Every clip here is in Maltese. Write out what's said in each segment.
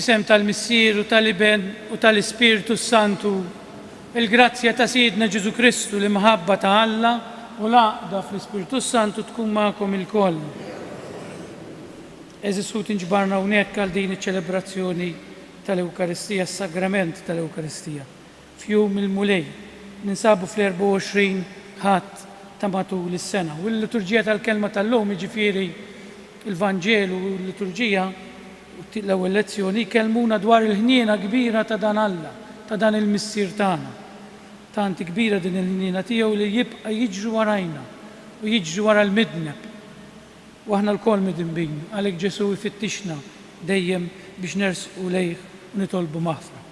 Fisem tal-Missier u tal-Iben u tal-Ispiritu Santu, il-grazzja ta' Sidna Ġesu Kristu li maħabba ta' Alla u l-għaqda fl-Ispiritu Santu tkun magħkom il-koll. Eżisut inġbarna hawnhekk għal din iċ-ċelebrazzjoni tal-Ewkaristija, s-sagrament tal-Ewkaristija. Fjum il-mulej, ninsabu fl-24 ħadd ta' matul is-sena. U l-liturġija tal-kelma tal-lum jiġifieri il-Vanġelu u l-liturġija l-ewwel lezzjoni kelmuna dwar il-ħniena kbira ta' dan Alla, ta' dan il-missier tagħna. Tanti kbira din il-ħniena tiegħu li jibqa' jiġri warajna u jiġri wara l-midneb. U aħna l-kol midinbin, għalhekk Ġesu jfittixna dejjem biex nersqu lejh u nitolbu maħfra.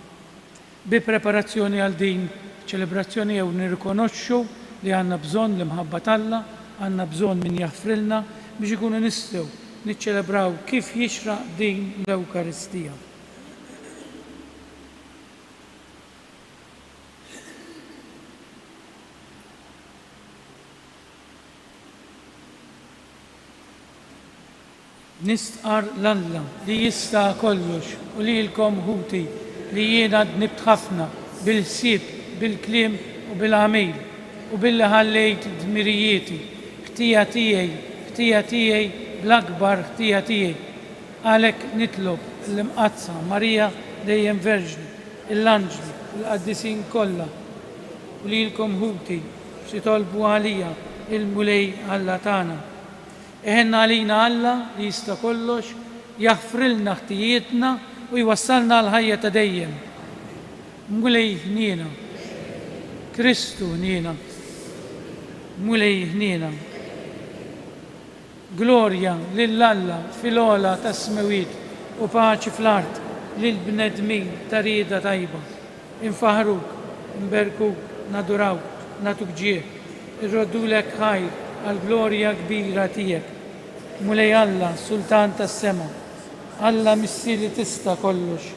Bi preparazzjoni għal din ċelebrazzjoni jew nirrikonoxxu li għandna bżonn l-imħabba tal-Alla, għandna bżonn min jaħfrilna biex ikunu nistgħu niċċelebraw kif jixraq din l-Ewkaristija. Nistqar l-Alla li jista' kollox u lilkom ħuti li jiena dnibt ħafna bil-ħsieb, bil-kliem u bil-għamil u billi ħallejt dmirijieti, ħtija tiegħi l-akbar ħtija tiegħi. Għalhekk nitlob l-imqazza Marija dejjem Verġni, l-anġli, l-qaddisin kollha u lilkom ħuti xi tolbu għalija il-mulej Alla tagħna. Eħenna għalina Alla li jista' kollox, jaħfrilna ħtijietna u jwassalna l-ħajja ta' dejjem. Mulej ħniena, Kristu ħniena, mulej ħniena. Glorja lill-Alla fil-ola ta' smewiet u paċi fl-art lill-bnedmin ta' rieda tajba. Infaħruk, nberkuk, nadurawk, natuk ġieħ, irroddulek ħajr għal-glorja kbira tiegħek. Mulej Alla, Sultan tas-sema, Alla missier li tista' kollox.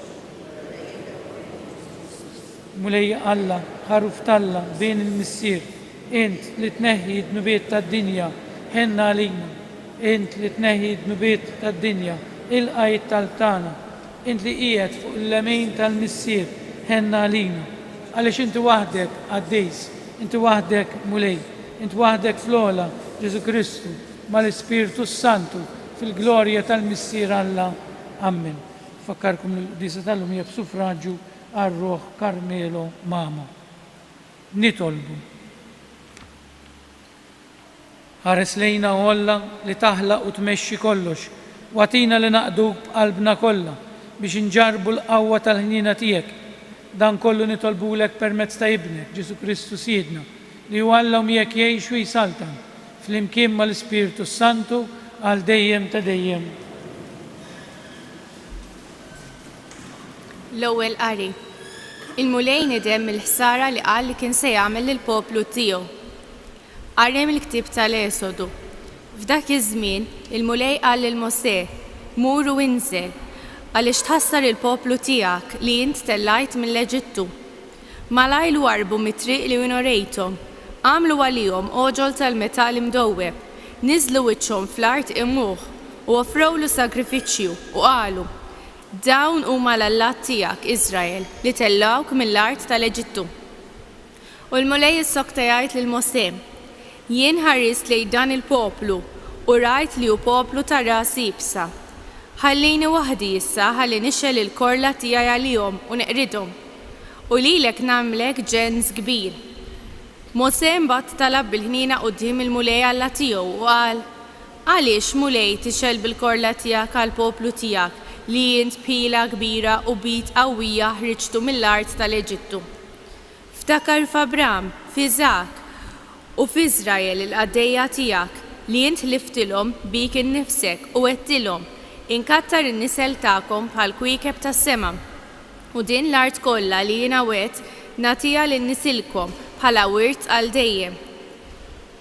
Mulej Alla, ħaruf talla bejn il-missier, int li tneħħi d-nubiet tad-dinja, ħenna għalina. Int li tneħħi d-nubiet tad-dinja, il-qajt tal-tana, int li qiegħed fuq il-lemejn tal-missier, ħenna għalina. Għaliex inti waħdek għaddejs, inti waħdek mulej, inti waħdek fl-ola Ġesu Kristu mal-Ispiritu Santu fil-glorja tal-missier Alla. Amen. Fakkarkom l-qdisa tal-lum hija b'suffraġġju għar-Ruħ Karmelo Mama. Nitolbu. Ħares lejna Olla li taħlaq u tmexxi kollox, watina li naqdu b'qalbna kollha biex inġarbu l-qawwa tal-ħniena tiegħek. Dan kollu nitolbulek permezz ta' Ibnek, Ġesu Kristu Siedna, li hu Alla miegħek jgħix u jsaltan fl-imkien mal-Ispiritu Santu għal dejjem ta' dejjem. L-ewwel qari. Il-mulej nidem il-ħsara li qal li kien se jagħmel lill-poplu tiegħu. Qarrem il-ktieb tal-Esodu. F'dak iż-żmien il-mulej qal lil Mosè, mur u inżel, għaliex tħassar il-poplu tiegħek li int tellajt mill-Eġittu. Malajr warbu mit-triq li winorejthom, għamlu għalihom oġol tal-metall imdowweb, niżlu wiċċhom fl-art imuh u offrewlu sagrifiċċju u qalu: dawn huma l-Allat tiegħek Iżrael li tellawk mill-art tal-Eġittu. U l-mulej issokta jgħid lil Mosè: jien ħarist lejn dan il-poplu u rajt li hu poplu ta' ras ibsa. Ħallini waħdi issa ħalli nixxel il-korla tiegħi għalihom u neqridhom. U lilek nagħmlek ġenz kbir. Mosè mbagħad talab bil-ħniena quddiem il-mulej Alla tiegħu u qal: għaliex mulej tixel bil-korla tiegħek għall-poplu tiegħek li int bħila kbira u bid qawwija ħriġtu mill-art tal-Eġittu. Ftakar f'Abram, f'Iżak u f'Iżrael il-qaddejja tiegħek li int liftilhom bik innifsek u għedtilhom: inkattar in-nisel tagħkom bħal kwiekeb tas-sema. U din l-art kollha li jiena wett nagħtiha lin-nisilkom bħala wirt għal dejjem.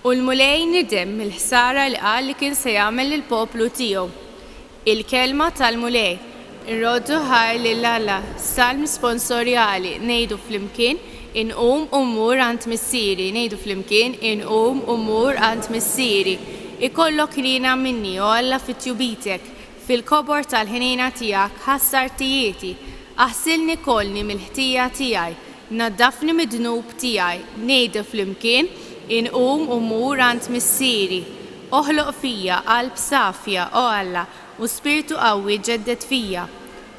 U l-mulej nidem il-ħsara li qal li kien se jagħmel lill-poplu tiegħu. Il-kelma tal-mulej. Irroddu ħaj lill-Alla, salm sponsorjali ngħidu flimkien inqum u mmur għand missieri, ngħidu flimkien inqum u mmur għand missieri. Ikollok rina minni u Alla fit-tjubitek, fil-kobor tal-ħinina tiegħek ħassar tijieti, aħsilni kollni mill-ħtija tiegħi, naddafni mid-dnub tiegħi, ngħidu flimkien inqum u mmur għand missieri. Oħloq fija qalb safja o Alla u spiritu qawwi ġeddet fija.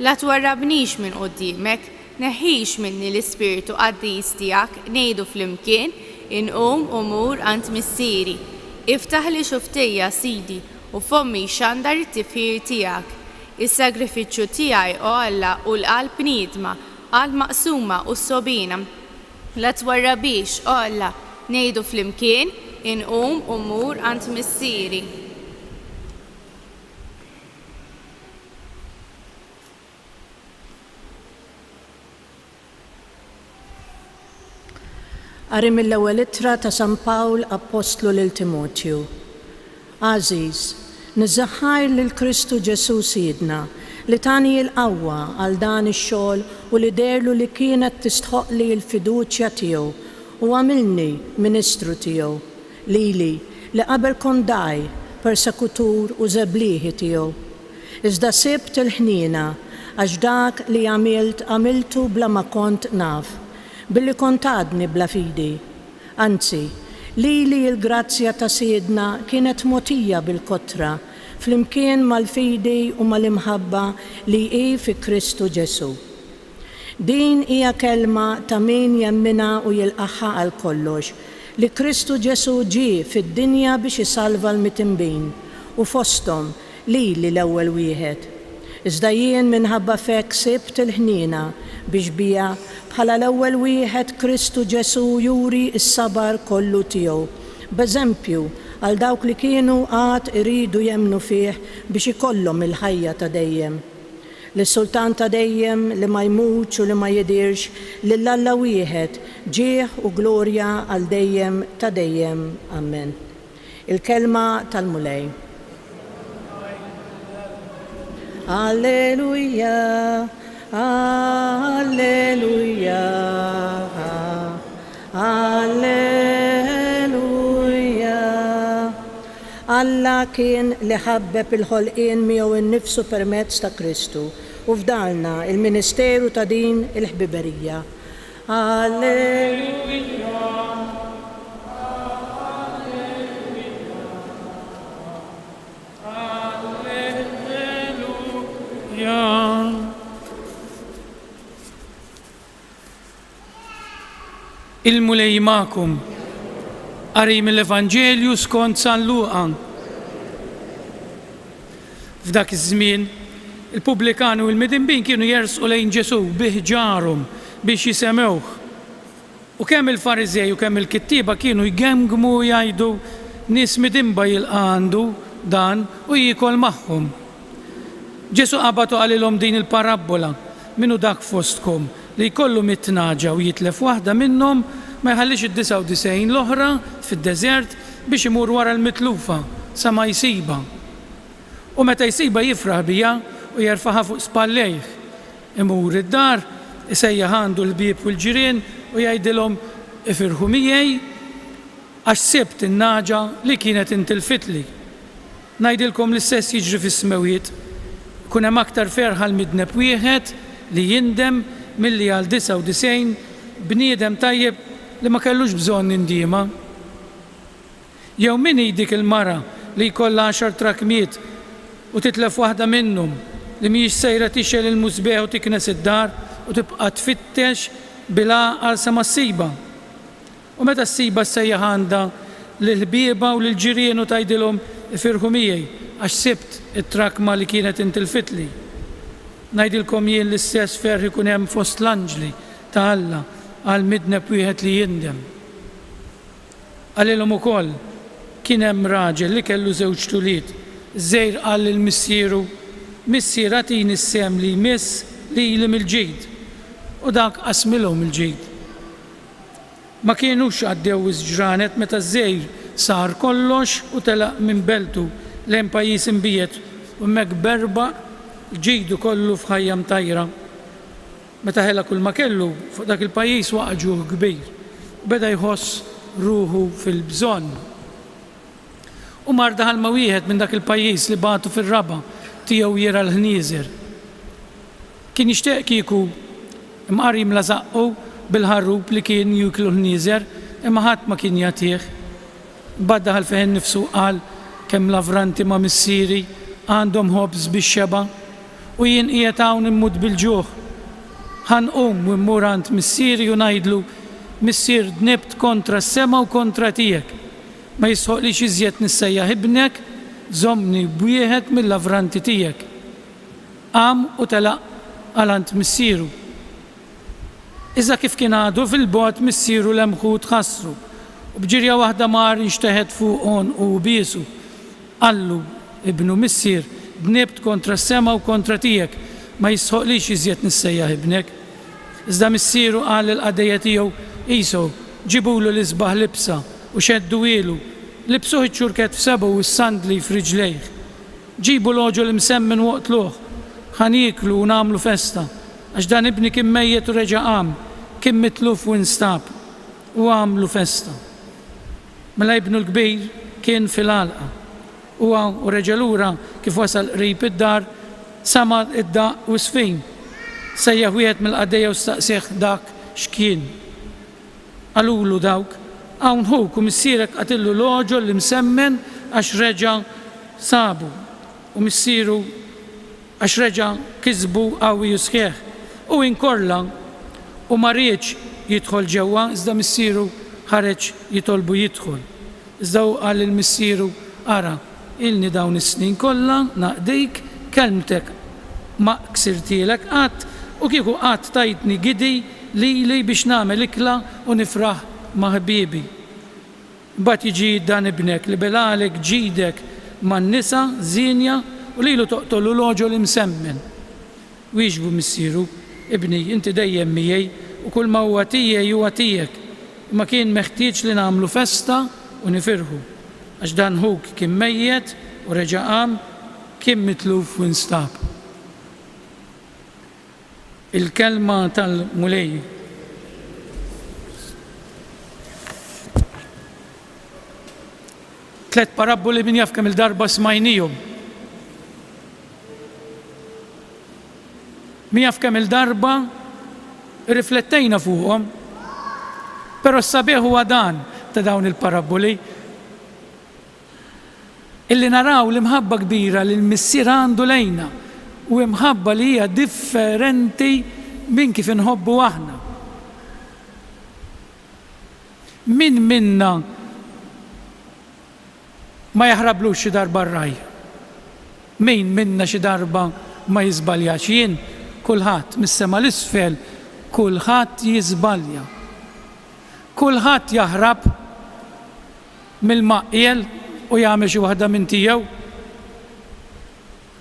La twarrabnix minn quddiemek, neħħix minni l-ispiritu qaddis tiegħek, ngħidu flimkien inqum u mmur għand missieri. Iftaħ li xuftija Sidi u fommi xandar it-tifħir tiegħek. Is-sagrifiċċju tiegħi o Alla u l-qalb niedma, qalb maqsuma u sobina. La twarrabix o Alla, ngħidu flimkien inqum u mmur għand missieri. Qari mill-ewwel ittra ta' San Pawl Apostlu lil Timotju. Għażiż, nizzaħħar lil Kristu Ġesu Sidna li tani l-qawwa għal dan ix-xogħol u li derlu li kienet tistħoqli l-fiduċja tiegħu u għamilni ministru tiegħu lili li qabel kondaj persekutur u żeblieħi tiegħu. Iżda sibt il-ħniena għax dak li għamiltu bla ma kont naf, billi kont għadni bla fidi. Anzi, lili l-grazzja ta' Sidna kienet motija bil-kotra flimkien mal-fidi u mal-imħabba li hi fi Kristu Ġesu. Din hija kelma ta' min jemmina u jilqaħħa għal kollox li Kristu Ġesu ġie fid-dinja biex isalva l-mitimbin u fosthom lili l-ewwel wieħed. Iżda jien minħabba fek sibt il-ħniena biex bija bħala l-ewwel wieħed Kristu Ġesu juri s-sabar kollu tiegħu, b'eżempju għal dawk li kienu għad iridu jemnu fih biex ikollhom il-ħajja ta' dejjem. Lis-Sultan ta' dejjem li ma jmutx u li ma jidirx lil Alla wieħed ġieħ u glorja għal dejjem ta' dejjem. Amen. Il-kelma tal-mulej. Alleluja, alleluja, alleluja. Alla kien li ħabbeb il-ħolqien miegħu innifsu permezz ta' Kristu u fdalna il-ministeru ta' din il-ħbiberija. Alleluja. Il-mulej ma'kum. Qari mill-Evanġelju skont San Luqa. F'dak iż-żmien, il-pubblikani u l-midinbin kienu jersqu lejn Ġesu biħġarhom biex jisemgħuh. U kemm il-Fariżej u kemm il-kittieba kienu jgemmgmu jgħidu nies midinba jilqandu dan u jiekol magħhom. Ġesu qabatu qalilhom din il-parabola, minnu dak fostkom li jkollu mitnaġa u jitlef waħda minnhom ma jħallix id-99 l-oħra fid-deżert biex imur wara l-mitlufa sa ma jsiba. U meta jsiba jifraħ biha u jerfaħa fuq spallejh. Imur id-dar, isejjaħ għandu l-bieb u l-ġirien u jgħidilhom ifirħu miegħi għax sibt in-naġa li kienet intilfitli. Ngħidilkom l-istess jiġri fis-smewiet. Kun hemm aktar ferħa l-midneb wieħed li jindem milli għal 99 bniedem tajjeb li ma kellux bżonn indiema. Jew min dik il-mara li jkollha 10 trakmiet u titlef waħda minnhom li mhijiex sejra tixel il-musbeħ u tiknes id-dar u tibqa' tfittex bil-għaqal sa ma ssiba. U meta ssiba ssejjaħ għandha lill-ħbieba u lill-ġirien u tgħidilhom ifirħu miegħi għax sibt it-trakma li kienet intilfitli. Ngħidilkom jien l-istess ferħ ikun hemm fost l-anġli ta' Alla għal midneb wieħed li jindem. Għalilhom ukoll kien hemm raġel li kellu żewġ tuliet. Żgħir qal lill-missieru, missier agħtini s-sem li jmiss lili mill-ġid. U dak qasmilhom il-ġid. Ma kienux għaddew iż-ġranet meta żgħir sar kollox u telaq minn beltu lejn pajjiż imbiet u hemmhekk berba' ġidu kollu f'ħajja mtajra. Meta ħela kull ma kellu fuq dak il-pajjiż waqa' ġuħ kbir. Beda jħoss ruħu fil-bżonn. U mar daħal ma wieħed minn dak il-pajjiż li batu fir-raba tiegħu jara l-ħnieżer. Kien jixtieq kieku imqar jimla zaqqu bil-ħarrub li kien juklu l-ħnieżer, imma ħadd ma kien jagħtih. Bad daħal fih innifsu qal kemm lavranti ma' missieri għandhom ħobż bix-xeba u jien qiegħed hawn immut bil-ġuħ. Ħanqum u mmur għand missieri u ngħidlu: Missier, dnibt kontra s-sema u kontra tiegħek. Ma jisħoqlix iżjed nissejjaħ ibnek, żommni b'wieħed mill-lavranti tiegħek. Qam u telaq għalant missieru. Iżda kif kien għadu fil-bogħod missieru lemħu tħassru u bġirja waħda mar inxteħed fuqhom u biesu. Qallu: Ibnu missier, dnibt kontra s-sema u kontra tiegħek, ma jisħoqlix iżjed nissejjaħ ibnek. Iżda missieru qal il-qadejja tiegħu: Iso, ġibulu l-isbaħ libsa u xeddu ilu, libsuh iċ-ċurket f'sebu u s-sandli f'riġlejh. Ġibu l-oġol imsemmin waqtluh, ħaniklu u namlu festa, għax dan ibni kien mejjet u reġa' qam, kien mitluf u instab, u għamlu festa. Mela ibnu l-kbir kien fil-għalqa, u reġa' lura kif wasal qrib id-dar, sama id-daq u sfin. Sejjaħ wieħed mill-qadejja u staqsih dak x'kien. Għalulu dawk: hawn hu missierek qatillu l-oġol li msemmen għax reġa' sabu u missieru għax reġa' kisbu qawwi u sħiħ u inkorla u ma rridx jidħol ġewwa, iżda missieru ħareġ jitolbu jidħol. Iżda hu qal lill-missieru: Ara, ilni dawn is-snin kollha naqdik kelmtek ma ksirtielek qatt u kieku qatt tajtni gidi li biex nagħmel ikla u nifraħ ma' ħbiebi. Mbagħad jiġi dan ibnek li belalek ġidek man-nisa żienja u lilu toqtolu l-oġol imsemmen. Wieġbu missieru: Ibni, inti dejjem miegħi u kull ma huwa tiegħi huwa tiegħek, imma kien meħtieġ li nagħmlu festa u nifirħu għax dan huk kien mejjed u reġa' qam, kien mitluf u instab. Il-kelma tal-mulej. Tlet parabboli min jaf kemm il-darba smajnijhom. Min jaf kemm il-darba riflettejna fuqhom. Però s-sabiħ huwa dan ta' dawn il-parabboli illi naraw l-imħabba kbira li l-missier għandu lejna u imħabba li hija differenti minn kif inħobbu aħna. Min minna ma jaħrablux xi darba raj? Min minna xi darba ma jiżbaljax? Jien kulħadd mis-sema l-isfel kulħadd jiżbalja. Kulħadd jaħrab mill-maqjel u jagħmel xi waħda minn tiegħu.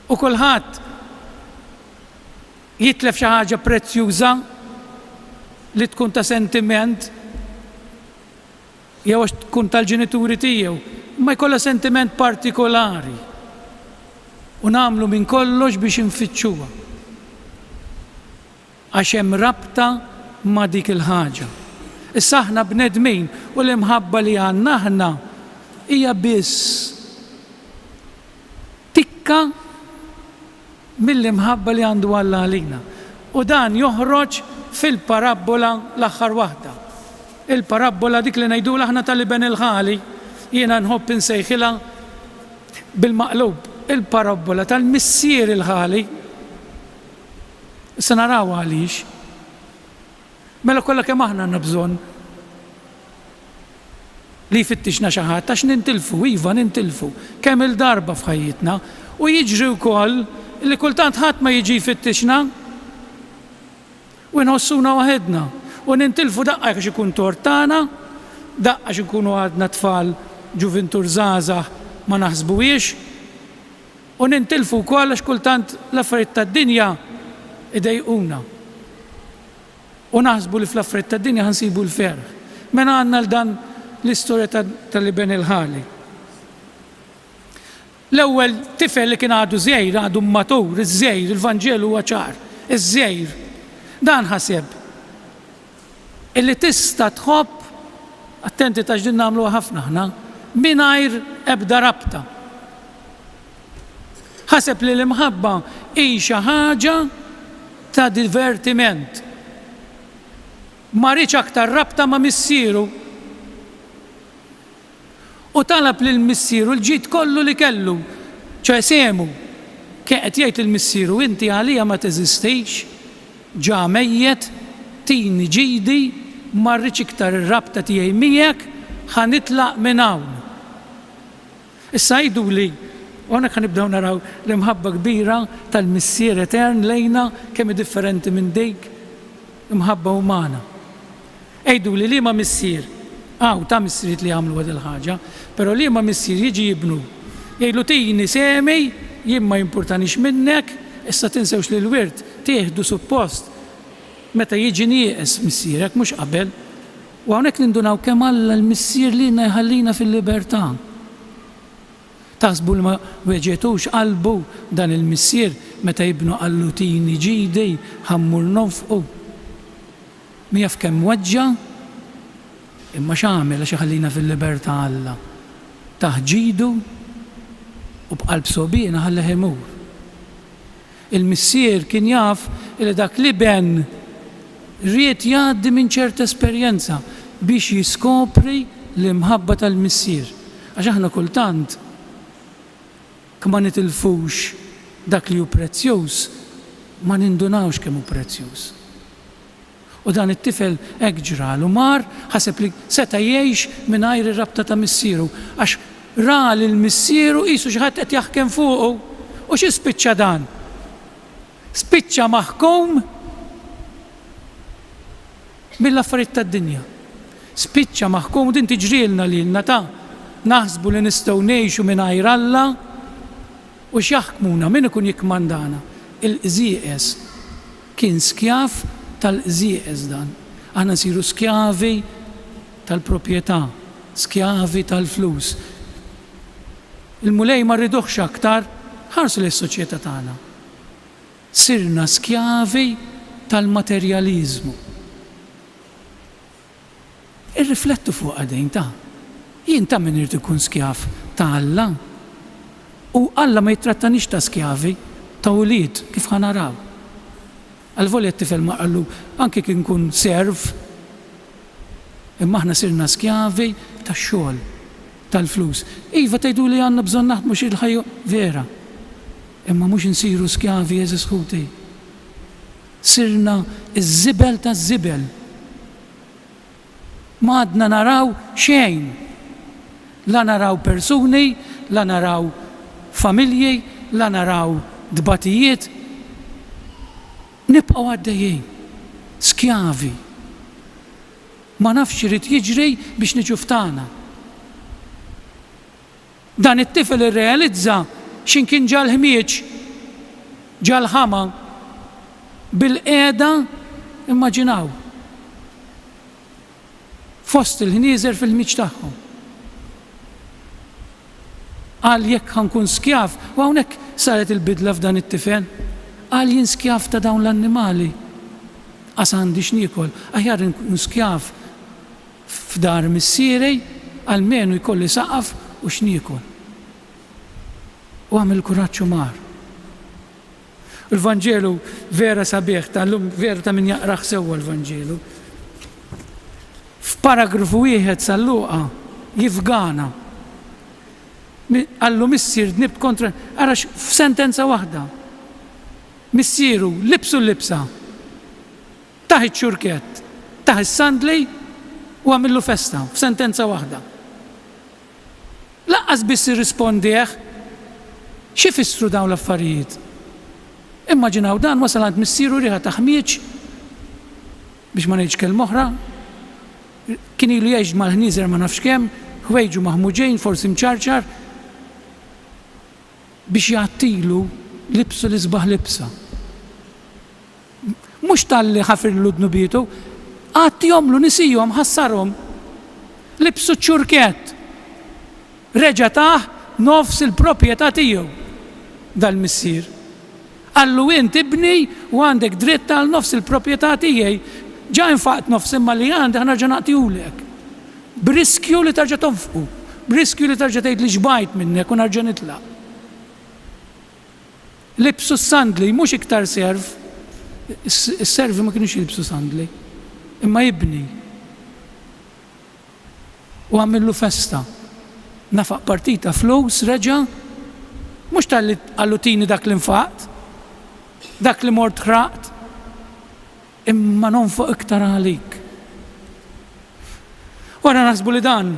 U kulħadd jitlef xi ħaġa prezzjuża li tkun ta' sentiment jew għax tkun tal-ġenituri tiegħu, ma jkollha sentiment partikolari u nagħmlu minn kollox biex infittxuha għax hemm rabta ma' dik il-ħaġa. Issa aħna bnedmin u l-imħabba li għandna aħna hija biss tikka mill-imħabba li għandu Alla għalina. U dan joħroġ fil-parabola l-aħħar waħda. Il-parabola dik li ngħidu aħna tal-Iben il-ħali, jiena nħobb insejħilha bil-maqlub, il-parabola tal-missier il-ħali. Issa naraw għaliex. Mela kollha kemm aħna għandna bżonn li jfittixna xi ħadd għax nintilfu, iva nintilfu kemm il-darba f'ħajjitna u jiġri wkoll li kultant ħadd ma jiġi jfittixna u nħossuna waħedna u nintilfu daqqa għax ikun tortana, daqqa għax ikunu għadna tfal ġuventur żgħażagħ ma naħsbuhiex u nintilfu wkoll għax kultant l-affarijiet tad-dinja idejquna u naħsbu li fl-affarijiet tad-dinja ħansibu l-ferħ. Mela għandna l-dan l-istorja tal-Iben il-ħali. L-ewwel tifel li kien għadu żgħir, għadu matur, iż-żgħir, il-Vanġelu huwa ċar, iż-żgħir. Dan ħaseb illi tista' tħobb, attenti ta' x'din nagħmluha ħafna aħna, mingħajr ebda rabta. Ħaseb li l-imħabba hi xi ħaġa ta' divertiment. Ma rridx aktar rabta ma' missieru. U talab lil missieru l-ġid kollu li kellu, ċe semu. Qed jgħid il-missieru inti għalija ma teżistix, ġa mejjed, tini ġidi, ma rridx iktar ir-rabta tiegħi miegħek, ħanitlaq minn hawn. Issa jgħiduli, u hawnhekk ħanibdew naraw l-imħabba kbira tal-missier etern lejna kemm differenti minn dik imħabba umana. Jgħiduli li ma missier, ta' missieriet li għamlu għad il-ħaġa, però li ma missier jiġi jibnu. Jgħidlu tini semi, jien ma jimpurtanix minnek, issa tinsewx li l-wirt tieħdu suppost meta jiġi nieqes missierek mhux qabel. U hawnhekk nindunaw kemm Alla l-missier li jħallina fil-libertà. Taħsbu li ma weġetux qalbu dan il-missier meta jibnu qallu tini ġidi ħammur nofqu. Mijaf kemm weġġa, imma x'għamel għax iħallina fil-libertà Alla. Taħġidu u b'qalb sobina ħalleħ imur. Il-missier kien jaf li dak li ben ried jgħaddi minn ċerta esperjenza biex jiskopri l-imħabba tal-missier. Għax aħna kultant ma nitilfux dak li hu prezzjuż, ma nindunawx kemm hu prezzjuż. U dan it-tifel hekk ġralu mar ħaseb li seta' jgħix mingħajr ir-rabta ta' missieru għax ra li l-missieru qisu xi ħadd qed jaħkem fuqu u xi spiċċa dan. Spiċċa maħkum mill-affarijiet tad-dinja. Spiċċa maħkum din tiġrilna lilna ta' naħsbu li nistgħu ngħixu mingħajr Alla u x'jaħkmuna min ikun jikkmandana. Il-qżieqes kien skjaf tal-qżieqes dan. Aħna nsiru skjavi tal-proprjetà, skjavi tal-flus. Il-mulej ma rridux aktar, ħarsu lis-soċjetà tagħna. Sirna skjavi tal-materjaliżmu. Irriflettu fuq għadejn ta' jien ta' min irid ikun skjaf ta' Alla. U Alla ma jitrattanix ta' skjavi ta' ulied kif ħanaraw. Għal-volja t-tifel ma qallu anke kien kun serv, imma aħna sirna skjavi ta' xogħol, tal-flus. Iva tgħidu li għandna bżonn naħdmu xi l-ħajja vera. Imma mhux insiru skjavi eżis ħuti. Sirna iż-żibel taż-żibel. Ma għadna naraw xejn. La naraw persuni, la naraw familji, la naraw dbatijiet. Nibqgħu għaddejjin, skjavi. Ma nafx irid jiġri biex niġu ftana. Dan it-tifel irrealizza x'imkien ġal ħmieġ, ġal ħama bil-qiegħda immaġinaw. Fost il-ħnieżer fil-ħmieġ tagħhom. Qal jekk ħankun skjaf, u hawnhekk saret il-bidla f'dan it-tifel. Qal jien skjaf ta' dawn l-annimali. Għas għandix niekol, aħjar nkun skjaf f'dar missieri, almenu jkolli saqaf u x'niekol. U għamil kuraġġ mar. Il-Vanġelu vera sabiħ tal-lum, vera ta' min jaqraħ sewwa l-Vanġelu. F'paragrafu wieħed sal-luqa jifgana. Għallu missier dnibt kontra, għarax f'sentenza waħda. Missieru libsu l-libsa. Taħi ċurket, taħi s-sandli u għamillu festa f'sentenza waħda. Laqqas biss irrispondieħ x'ifissru dawn l-affarijiet. Immaġinaw dan wasal għand missieru riħa ta' ħmieġ biex ma ngħidx kelma oħra. Kien ilu jgħix mal-ħnieżer ma nafx kemm, ħwejġu maħmuġejn forsi mċarċar biex jagħtilu libsu l-isbaħ libsa. Mhux tal-li ħafirlu dnubietu, għattihomlu nisihom ħassarhom libsu ċurket. Reġa' taħ nofs il-proprjetà tiegħu dal-missier. Għallu inti ibni u għandek dritt għal nofs il-proprjetà tiegħi. Ġa infaqt nofs imma li għandi ħanarġa' nagħtihulek. B'riskju li tarġa' tonfqu, b'riskju li tarġa' tgħid li xbajt minnek u narġa' nitlaq. Libsu sandli, mhux iktar serv. Is-servi ma kienux jilbsu sandli, imma jibni. U għamillu festa. Nafaq partita flus, reġa', mhux tal-li għallutini dak li nfaqt, dak li mort ħraqt, imma nonfoq iktar għalik. Wara naħsbu li dan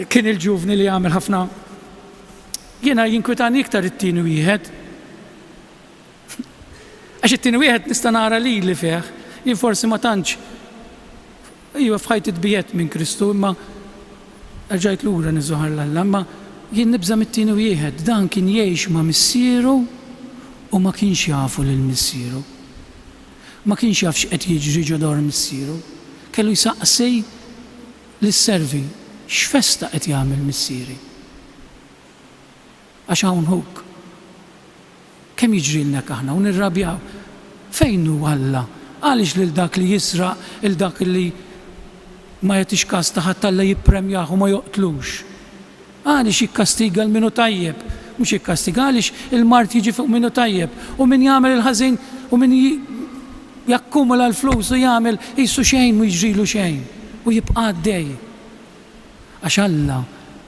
kien il-ġuvni li jagħmel ħafna. Jiena jinkwetani iktar it-tieni wieħed. Għax it-tieni wieħed nista' nara li fih, jien forsi ma tantx f'ħajt itbiet minn Kristu, imma rġajt lura niżoħar l-Alla, imma jien nibża mit-tieni wieħed, dan kien jgħix ma' missieru u ma kienx jafu lil missieru. Ma kienx jaf x'qed jiġri ġodor missieru. Kellu jsaqsi lis-servi x'festa qed jagħmel missieri. Għax hawn huk. Kemm jiġrilna aħna u nirrabjaw. Fejn hu Alla? Għaliex lil dak li jisraq, il dak li ma jagħtix każ ta' ħadd Alla jippremjah u ma joqtlux. Għaliex jikkastiga l-minu tajjeb, mhux jikkastiga għaliex il-mart jiġi fuq minu tajjeb u min jagħmel il-ħażin u min jakkumula l-flus u jagħmel qisu xejn u jiġrilu xejn u jibqa' għaddej. Għax Alla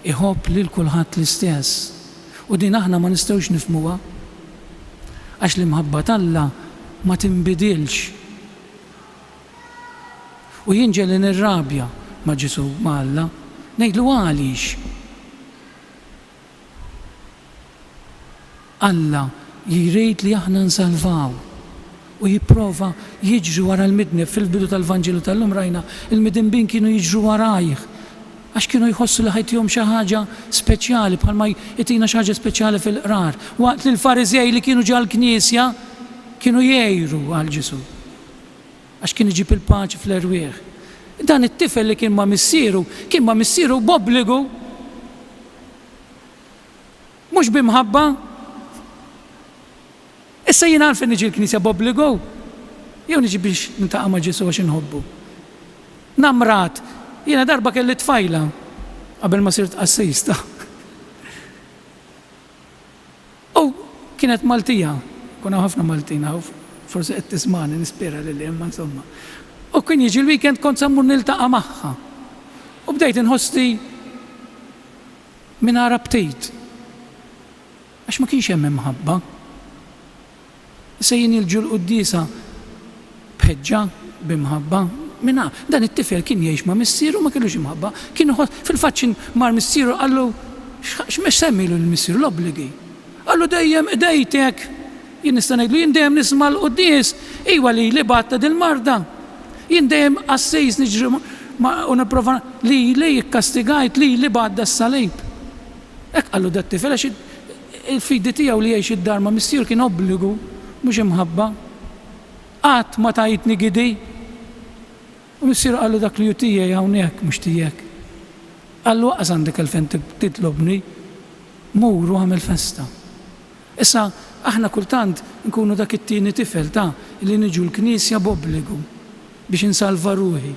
iħobb lil kulħadd l-istess. U din aħna ma nistgħux nifhmuha. Għax l-imħabba Alla ma tinbidilx. U jinġel nirrabja ma' Ġesu ma' Alla, ngħidlu għaliex. Alla jrid li aħna nsalvaw u jipprova jiġru wara l-midneb. Fil-bidu tal-Vanġelu tal-lum rajna il-midnbin kienu jiġru warajh għax kienu jħossu li ħajtihom xi ħaġa speċjali bħalma jtina xi ħaġa speċjali fil-qrar. Waqt li l-Fariżej li kienu ġal knisja kienu jgħiru għal Ġesu għax kien iġib il-paċi fl-erwieħ. Dan it-tifel li kien ma' missieru b'obbligu mhux bimħabba. Issa jien għalfejn niġi l-Knisja b'obbligu. Jew niġi biex nintaqa' ma' Ġesu għax inħobbu. Namrat, jiena darba kelli tfajla qabel ma sirt assista. U kienet Maltija, kuna ħafna Maltina, forsi qed tismani nispera lili imma insomma. U kien jiġi l-weekend kont sammur niltaqa' magħha. U bdejt inħosti mingħajr btejt. Għax ma kienx hemm imħabba. Issa jien il-ġul qudiesa bħeġġa b'imħabba. Minna, dan it-tifel kien jgħix ma' missieru ma kellux imħabba. Kien fil-faċċin mar missieru qallu x'mex semmilu l-missieru l-obbligi. Qallu dejjem idejtek. Jien nista' ngħidlu jien dejjem nisma' l-quddies iwa li batta dil-marda. Jien dejjem assejs niġri u nipprova li jikkastigajt li badda s-salib. Hekk qallu dat-tifel għax il-fidi tiegħu li jgħix id-dar ma' missieru kien obbligu mhux imħabba. Qatt ma tajtni gidi. U missieru qallu dak li ju tiegħi hawnhekk mhux tiegħek. Qallu waqas għandek għalfejn titlobni, mur u għamel festa. Issa aħna kultant nkunu dak it-tieni tifel li niġu l-Knisja b'obbligu biex insalva ruħi,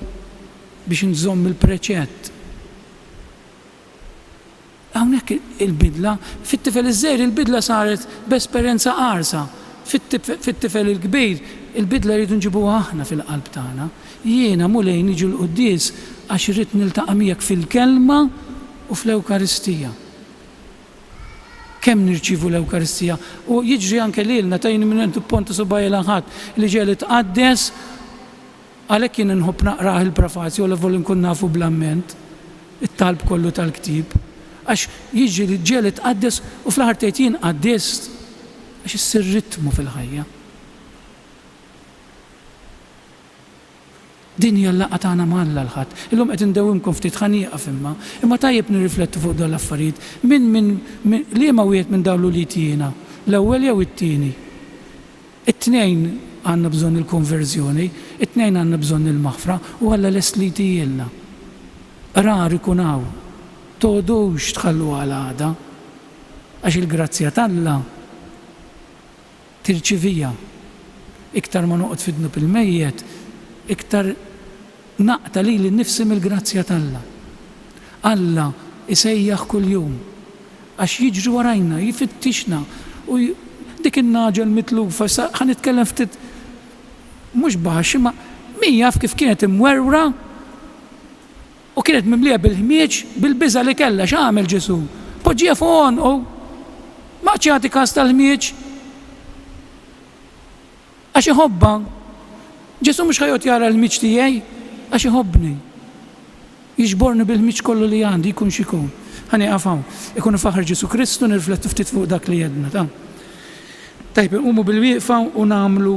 biex nżomm il-preċett. Hawnhekk il-bidla, fit-tifel iż-żgħir il-bidla saret b'esperjenza qarsa. Fit-tifel il-kbir il-bidla rridu nġibuha aħna fil-qalb tagħna. Jiena mulej niġu l-quddies għax irrid niltaqa' miegħek fil-kelma u fl-Ewkaristija. Kemm nirċievu l-Ewkaristija u jiġri anke lilna tajni minn intu pontu subajja l-ħadd li ġieli tqaddes għalhekk jien inħobb naqrah il-prefazzju u l-vol nkun nafu bl-amment it-talb kollu tal-ktieb għax jiġri li ġieli tqaddes u fl-aħħar tgħid jien qaddest għax issir ritmu fil-ħajja. Din hija l-laqgħa tagħna mal-Alla l-ħadd. Illum qed indewwimkom ftit ħanieqa imma tajjeb nirriflettu fuq dawn l-affarijiet. Liema wieħed minn dawn l-uliet jiena, l-ewwel jew it-tieni. It-tnejn għandna bżonn il-konverżjoni, it-tnejn għandna bżonn il-maħfra u Alla lest li jtielna. Rar ikun hawn, tgħodux tħallu għal għada għax il-grazzja t'Alla tirċivija. Iktar ma noqgħod fidnu bil-mejjed, iktar naqta li l-nifsi mill-grazzja t'Alla. Alla isejjaħ kuljum għax jiġri warajna, jifittixna u dik in-naġa l-mitlufa ħanitkellem ftit mhux baxx imma min jaf kif kienet imwerwra u kienet mimlija bil-ħmieġ bil-biża li kellha x'għamel Ġesu. Poġġiha fuq għonqu ma ċjagħti każ tal-ħmieġ għax iħobba. Ġesu mhux ħajjod jara l-ħmieġ tiegħi għax iħobbni. Jiġborni bil-ħmieġ kollu li għandi jkun x'ikun. Ħanieqaf hawn. Ikun faħar Ġesu Kristu nirriflettu ftit fuq dak li jedna ta'. Tajb inqumu bil-wieqfa u nagħmlu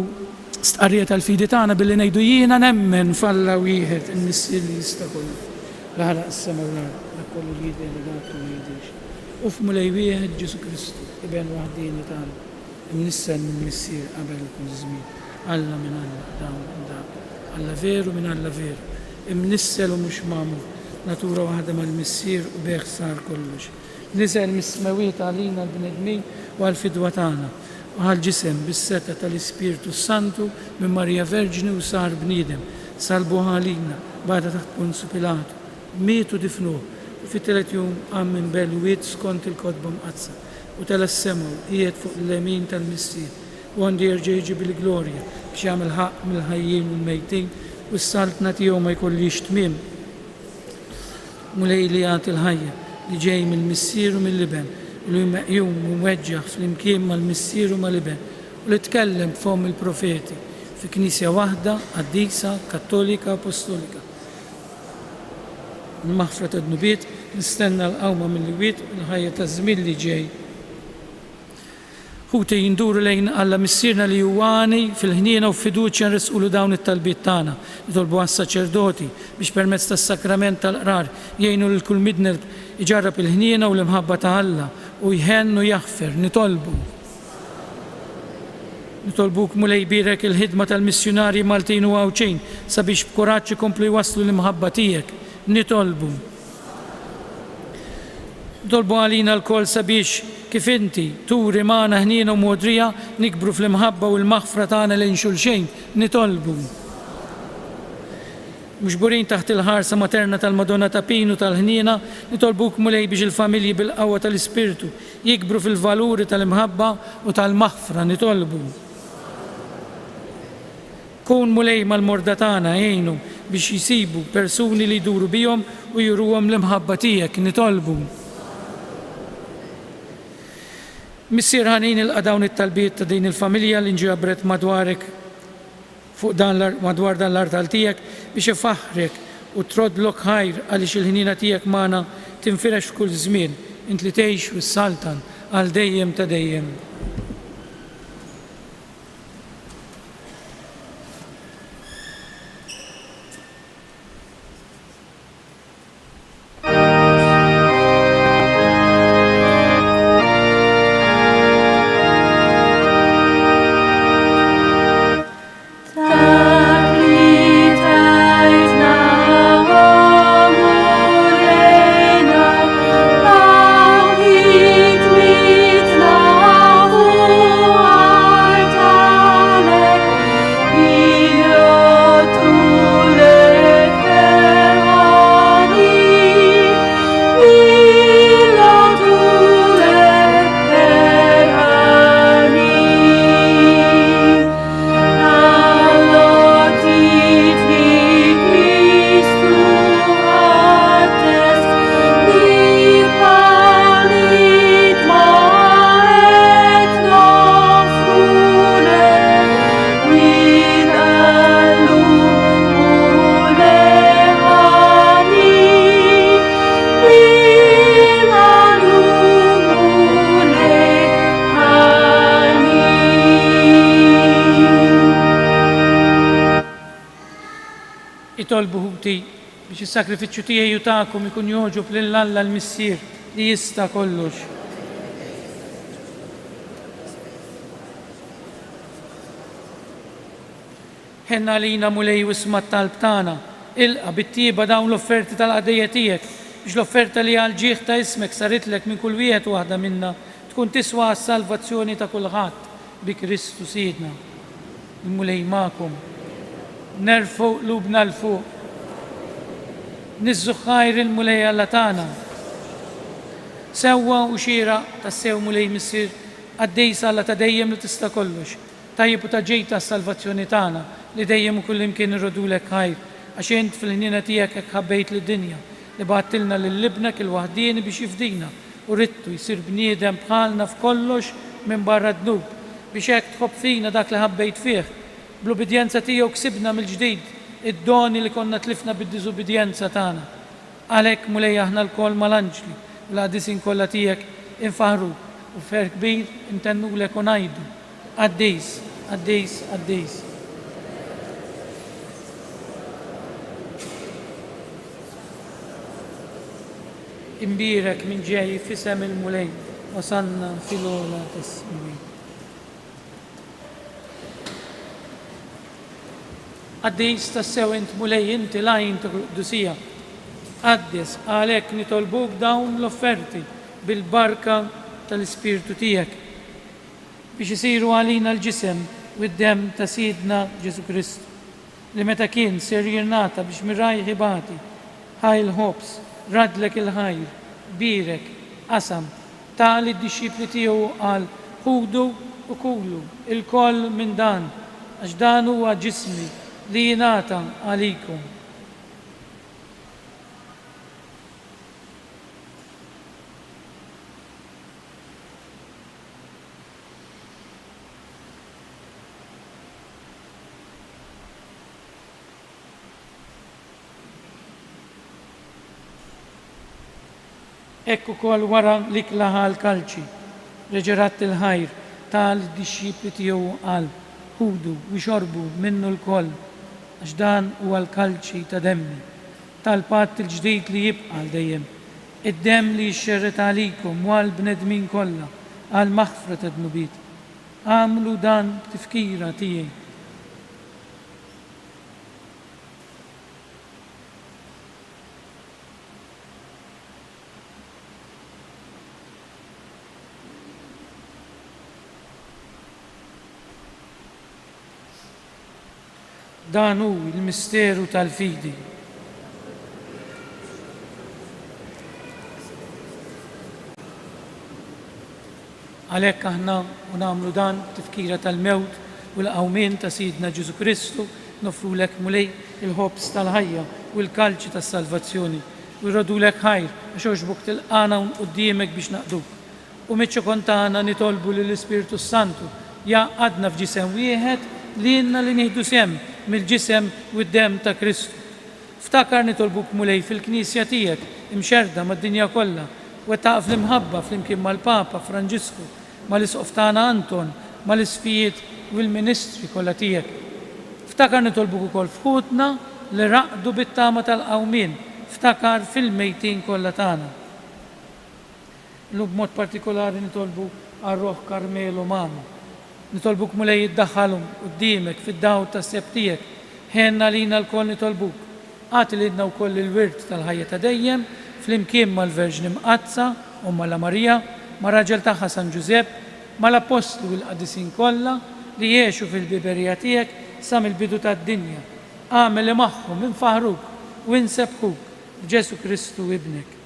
stqarrija tal-fidi tagħna billi ngħidu jiena nemmen falla wieħed in-nissier li jista' kollu. Li ħalaq is-sema u l-ard, dak kollu li jidher li dak ma jidhirx. Ufmu lej wieħed Ġesu Kristu, ibn waħdini tagħna, imnissel minn missier qabel kull żmien. Alla minn Alla, dawn minn dak. Alla veru minn Alla veru. Imnissel u mhux magħmul, natura waħda mal-missier u beħ sar kollox. Niżel mis-smawiet għalina l-bnedmin u għal-fidwa tagħna. U għal-ġisem bis-seta tal-Ispiritu Santu minn Marija Verġini u sar bniedem. Salbu għalina bada taħt Ponzu Pilatu. Mietu difnuh. Fit-telet jum qam minn belwiet skont il-kodba mqazza. U tal-semaw qiegħed fuq l-lemin tal-missier. U għandi jerġa' jiġi bil-glorja biex jagħmel ħaq mill-ħajjin u l-mejtin u s-saltna tiegħu ma jkollix tmiem. Mulej li għat il-ħajja li ġej mill-missier u mill-liben u li meqjum u mweġġaħ fl-imkien mal-missier u mal-liben u li tkellem f'hom il-profeti fi knisja waħda qaddisa kattolika apostolika. Il-maħfra ta' dnubiet nistenna l-qawma mill-wiet u l-ħajja ta' żmien li ġej. Ħuti jinduru lejn Alla missierna li juwani fil-ħniena u fiduċja nresqulu dawn it-talbiet tagħna. Nitolbu għas-saċerdoti biex permezz tas-sakrament tal-qrar jgħinu lil kull midner iġarrab il-ħniena u l-imħabba ta' Alla u jħenn u jaħfer. Nitolbuk mulej birek il-ħidma tal-missjonarji Maltin u Għawċin sabiex b'kuraġġ ikomplu jwasslu l-imħabba tiegħek. Nitolbu għalina l-kol sabiex kif inti turi magħna ħniena u modrija nikbru fl-imħabba u l-maħfra tagħna lejn xulxejn. Nitolbu. Mġburin taħt il-ħarsa materna tal-Madonna ta' Pinu tal-ħniena, nitolbuk mulej biex il-familji bil-qawwa tal-Ispirtu jikbru fil-valuri tal-imħabba u tal-maħfra. Nitolbu. Kun mulej mal-morda tagħna jgħinu biex jisibu persuni li jduru bihom u juruhom l-imħabba tiegħek. Nitolbu. Missier ħanin il-qadawn it-talbiet ta' din il-familja li nġabret madwarek fuq madwar dan l-artal tiegħek biex ifaħħrek u trodlok ħajr għaliex il-ħnina tiegħek magħna tinfirex f'kull żmien int li tgħix fis-saltan għal dejjem ta' dejjem. Itolbu ħuti biex is-sakrifiċċju tiegħi u tagħkom ikun joġob lil Alla l-missier li jista' kollox. Ħenna għalina mulej u isma' t-talb tagħna, ilqa' bit-tieba dawn l-offerti tal-qadejja tiegħek biex l-offerta li għal ġieħ ta' ismek saritlek minn kull wieħed waħda minna tkun tiswa għas-salvazzjoni ta' kulħadd bi Kristu Siedna. Il-mulej magħkom. Nerfu qlubna l-fuq. Niżżu ħajr il-mulej Alla tagħna. Sewwa u xira tas-sew mulej missier Għaddejs Alla ta' dejjem li tista' kollox, tajjeb u ta' ġejta s-salvazzjoni tagħna li dejjem u kull imkien irrodulek ħajr, għax int fil-ħniena tiegħek hekk ħabbejt lid-dinja li bgħattilna lil-libnek il-waħdieni biex jifdina u rittu jsir bniedem bħalna f'kollox minn barra dnub biex hekk tħobb fina dak li ħabbejt fih. Bl-ubidjenza tiegħu ksibna mill-ġdid id-doni li konna tlifna bid-diżubidjenza tagħna. Għalhekk mulej aħna l-kol mal-anġli u l-qadisin kollha tiegħek infaħru u fer kbir intennulek u ngħidu għaddejs, għaddejs, għaddejs. Imbirek minn ġej fisem il-mulej wasanna fil-ola tasmi. Għaddejs tassew int mulej inti lajn dusija. Għaddes għalek nitolbuk dawn l-offerti bil-barka tal-Ispirtu tiegħek biex isiru għalina l-ġisem u d-dem ta' Sidna Ġesu Kristu li meta kien ser jirnata biex miraj ħibati ħajl ħobs radlek il-ħajr, birek, qasam, tali d-disċipli tiegħu qal ħudu u kulu il-koll minn dan għax dan huwa ġismi li jingħata għalikom. Ekku kol wara li klaħa l-kalċi, reġerat il-ħajr tal-disċipli tiegħu qal ħudu u xorbu minnu l-koll għax dan huwa l-kalċi ta' demmi tal-patt il-ġdid li jibqa' dejjem. Id-demm li jxerret għalikom u għall-bnedmin kollha għal maħfra ta' dnubiet. Għamlu dan tifkira tiegħi. Dan hu il-misteru tal-fidi. Għalhekk aħna nagħmlu dan tifkira tal-mewt u l-qawmien ta' Sidna Ġesu Kristu nofrulek mulej il-ħobs tal-ħajja u l-kalċi tas-salvazzjoni u jrodulek ħajr għax għoġbok tilqana quddiemek biex naqduk. U miċ-ċokon tagħna nitolbu lill-Ispirtu Santu jaqgħadna f'ġisem wieħed li jenna li nieħdu sem mill-ġisem u d-dem ta' Kristu. Ftakar nitolbuk mulej fil-Knisja tiegħek imxerda mad-dinja kollha u taqaf l-imħabba flimkien mal-Papa Franġisku, mal-Isqof tagħna Anton, mal-isfijiet u l-ministri kollha tiegħek. Ftakar nitolbuk ukoll fħutna li raqdu bit-tama tal-qawmien, ftakar fil-mejtin kollha tagħna. B'mod partikolari nitolbu għar-Roħ Karmelu Manu. Nitolbuk mulej iddaħħalhom quddiemek fid-dawl tas-seb tiegħek, ħenna lina l-koll nitolbuk. Għati lidna wkoll il-wirt tal-ħajja ta' dejjem flimkien mal-Verġni Mqazza u mala Marija, ma' raġel tagħha San Ġusepp, mal-Apostlu l-Qadisin kollha li jgħixu fil-biberija tiegħek sa mill-bidu tad-dinja. Għamel li magħhom infaħruk u insebħuk b'Ġesu Kristu ibnek.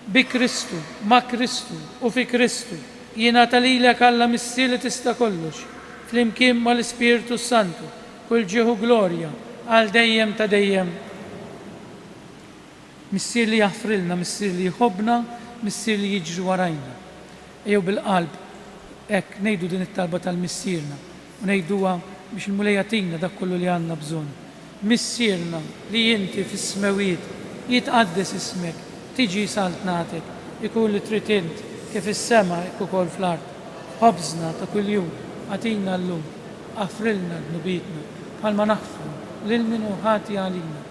Bi Kristu, ma' Kristu u fi Kristu jingħata lilek Alla missier li tista' kollox, flimkien mal-Ispirtu Santu, kull ġieħu glorja għal dejjem ta' dejjem. Missier li jaħfrilna, missier li jħobbna, missier li jiġri warajna. Ejjew bil-qalb hekk ngħidu din it-talba tal-missierna u ngħiduha biex il-mulej jagħtina dak kollu li għandna bżonn. Missierna li inti fis-smawiet jitqaddes ismek, tiġi saltnatek, ikun li trid int kif is-sema hekk ukoll fl-ard. Ħobżna ta' kuljum għatina llum, aħfrilna dnubietna bħalma naħfru lil min hu ħati għalina.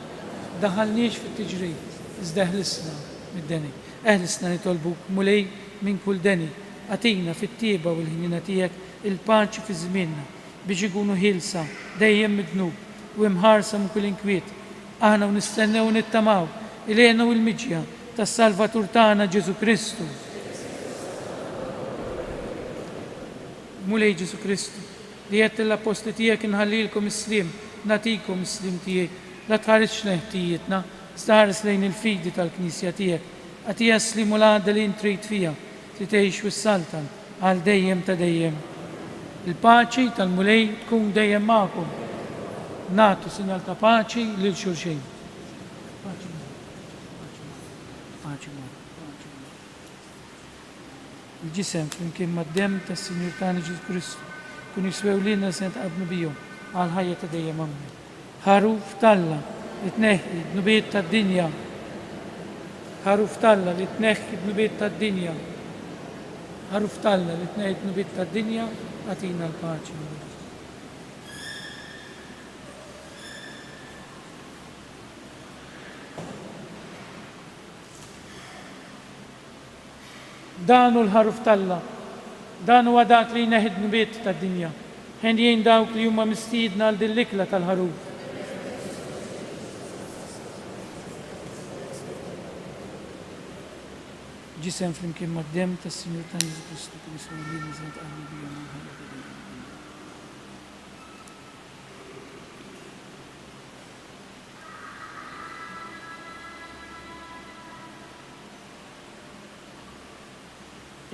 Daħalniex fit-tiġrid, iżda eħlisna mid-deni. Eħlisna nitolbuk mulej minn kull deni, għatina fit-tieba u l-ħnina tiegħek il-paċi fi żmienna biex ikunu ħilsa dejjem mid-dnub u imħarsa minn kull inkwiet. Aħna nistennew nittamaw il-għena u l-miġja tas-Salvatur tagħna Ġesu Kristu. Mulej Ġesu Kristu, li qed l-apostli tiegħek inħallilkom is-slim, nagħtikom is-slim tiegħek, la tħares ħtijietna, staħares lejn il-fidi tal-Knisja tiegħek, għatija s-slim u l-għadda li intrid fija, li tgħix fis-Saltan għal dejjem ta' dejjem. Il-paċi tal-Mulej tkun dejjem magħkom. Nagħtu sinjal ta' paċi lil xulxejn. Il-ġisem flimkien mad-dem tas-Sinjur tagħna Ġesu Kristu kun jiswew lilna se nitqablu bihom għal ħajja ta' dejjem amen. Ħaruf talla li tneħħi d-nubiet tad-dinja. Ħaruf talla li tneħħi d-nubiet tad-dinja. Ħaruf talla li tneħħi d-nubiet tad-dinja għatina l-paċi. Danu l-ħaruf talla, danu għadak li jneħid nubiet ta' dinja. Ħen jien dawk li huma mistiedna għal dil-likla tal-ħaruf. Ġisem flimkien mad-dem tas-Sinjur tagħna Ġesu Kristu kien jiswew lilna se nitqablu bihom għal ħajja ta' dejjem.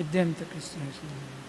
Id-dem ta' Kristu Ġesu.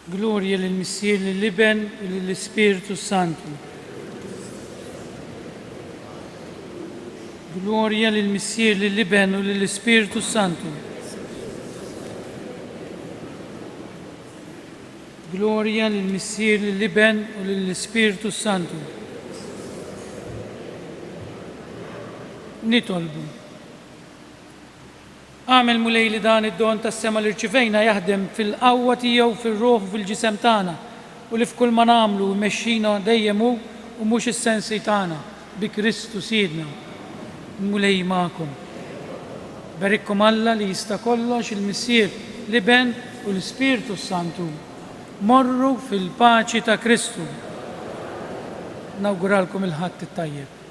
Gloria lill-Missier, lill-Iben u lill-Ispiritu Santu. Gloria lill-Missier, lill-Iben u lill-Ispiritu Santu. Gloria lill-Missier, lill-Iben u lill-Ispiritu Santu. Nitolbu. Għamel mulej li dan id-don tas-sema li rċivejna jaħdem fil-qawwa tiegħu fir-ruħ u fil-ġisem tagħna u li f'kull ma nagħmlu jmexxina dejjem hu u mhux is-sensi tagħna bi Kristu Siedna. Mulej magħkom. Barikkom Alla li jista' kollox il-Missier, l-Iben u l-Ispiritu Santu. Morru fil-paċi ta' Kristu. Nawguralkom il-ħadd it-tajjeb.